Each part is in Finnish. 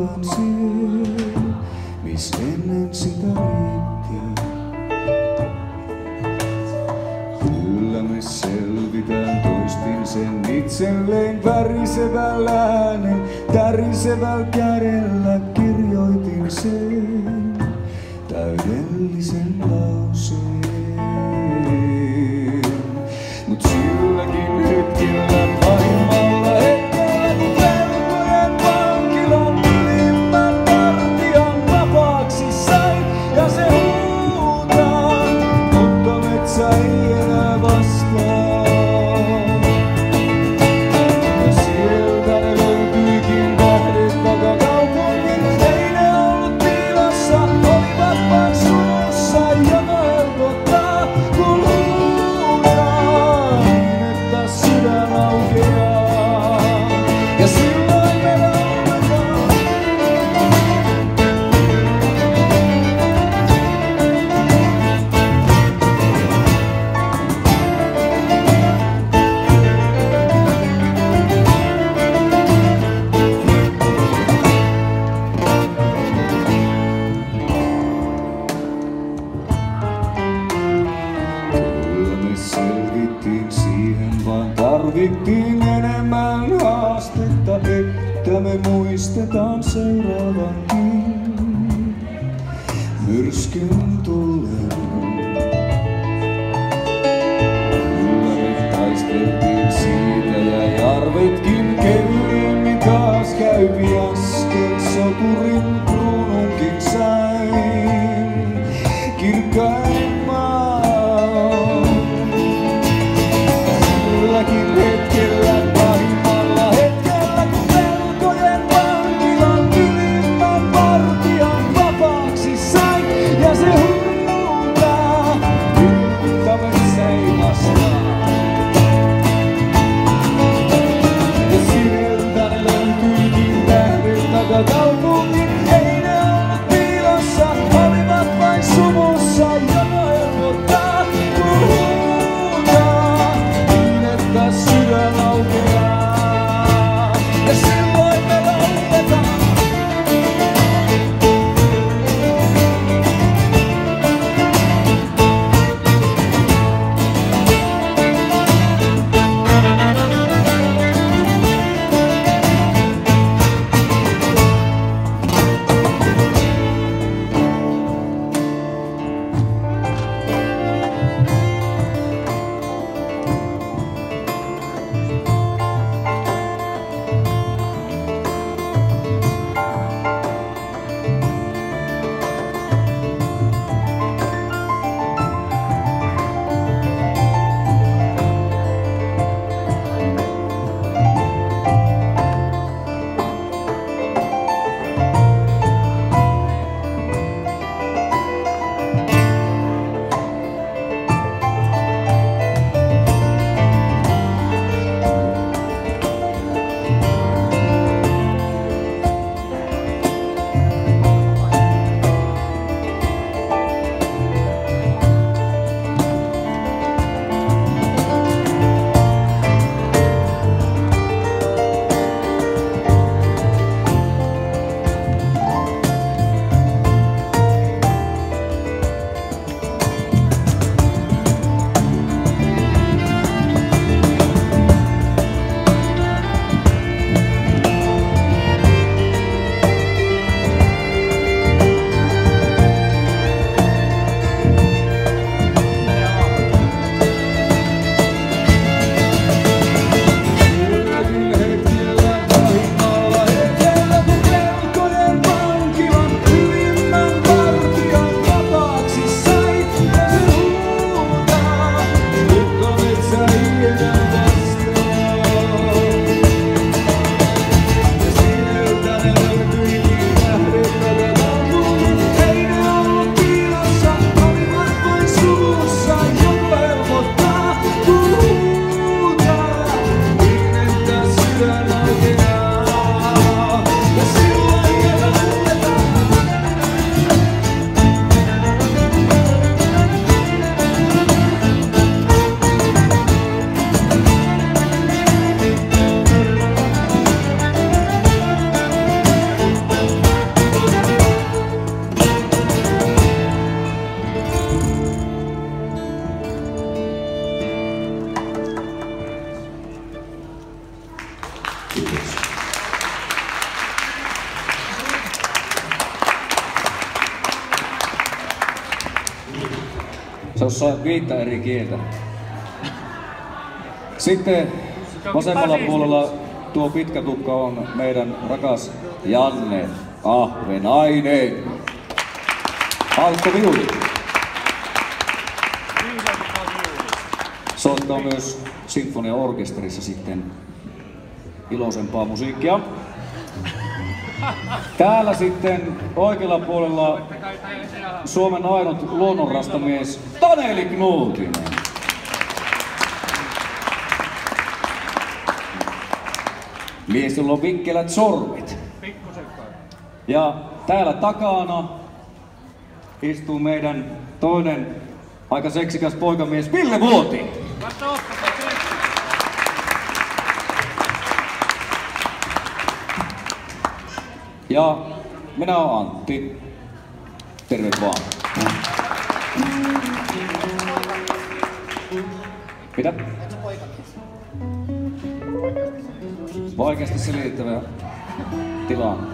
jatkan siellä, miss ennen sitä riitti. Kyllä me selvitään, toistin sen itselleen värisevällä äänen, tärisevällä kädellä kirjoitin sen täydellisen lauseen. Mut silläkin hetkellä pahimmalla hetkellä, kun velkojen vankilan ylimmän vartijan vapaaksi sain, ja se huutaa, mutta metsä ei enää vastaa. Ja sieltä ne löytyikin tähdet takakaupungin, ei ne ollut piilossa, olivat vaan suussa, joka helpottaa, kun huutaa, niin että sydän aukeaa. Ja silloin me lauletaan. Kyllä me selvittiin, siihen vaan tarvittiin enemmän haastetta, että me muistetaan seuraavankin myrskyn tullen. Kyllä me taisteltiin siitä, jäi arvetkin kevyemmin, taas käy askel soturin kruununkin sain kirkkaimman. Silläkin hetkellä, pahimmalla hetkellä, kun velkojen vankilan ylimmän vartijan vapaaksi sain, ja se huutaa, mutta metsä ei vastaa. Ja sieltä ne löytyikin Se osaa 5 eri kieltä. Sitten vasemmalla puolella tuo pitkä tukka on meidän rakas Janne Ahvenainen. Alkko viuli. Soittaa myös sinfoniaorkesterissa sitten iloisempaa musiikkia. Täällä sitten oikealla puolella Suomen ainut luonnonrastamies Taneli Knutinen. Mies, jolla on vikkelät sormet. Ja täällä takana istuu meidän toinen aika seksikäs poikamies Ville Vuoti. Ja minä oon Antti. Terve vaan. Mitä? Vaikeasti selitettävä tilanne.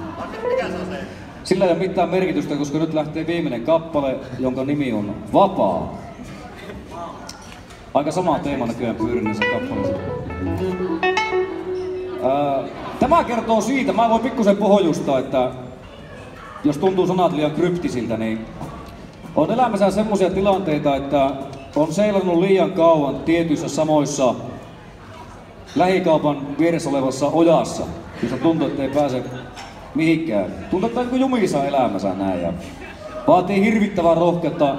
Sillä ei ole mitään merkitystä, koska nyt lähtee viimeinen kappale, jonka nimi on Vapaa. Aika sama teema näköjään pyörin näissä kappaleissa. Tämä kertoo siitä, mä voin pikkusen pohjustaa, että jos tuntuu sanat liian kryptisiltä, niin on elämässä semmoisia tilanteita, että on seilannut liian kauan tietyissä samoissa lähikaupan vieressä olevassa ojassa, jossa tuntuu, että ei pääse mihinkään. Tuntuu, että on jumissa elämässä näin. Ja vaatii hirvittävää rohkeutta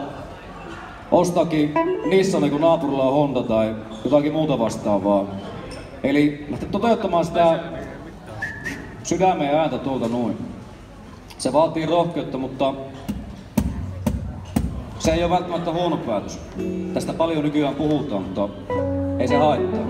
ostaakin Nissan, kun naapurilla on Honda tai jotakin muuta vastaavaa. Eli lähteä toteuttamaan sitä sydämen ääntä tuolta noin. Se vaatii rohkeutta, mutta se ei ole välttämättä huono päätös. Tästä paljon nykyään puhutaan, mutta ei se haittaa.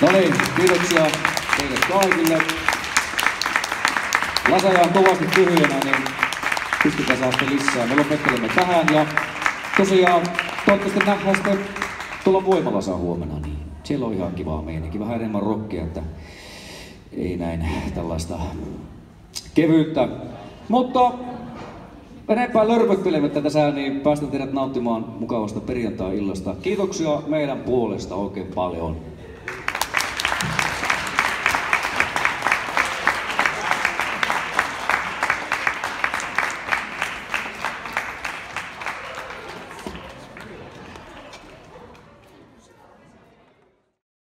No niin, kiitoksia teille kaikille. Laseja on kovasti tyhjänä, niin pistetään saa sitten lisää. Me lopettelemme tähän ja tosiaan toivottavasti nähdään sitten tuolla Voimalassa huomenna. Niin siellä on ihan kivaa meininki, vähän enemmän rockia, että ei näin tällaista kevyyttä. Mutta enempää lörpöttelemättä tässä, niin päästän teidät nauttimaan mukavasta perjantai-illasta. Kiitoksia meidän puolesta oikein paljon.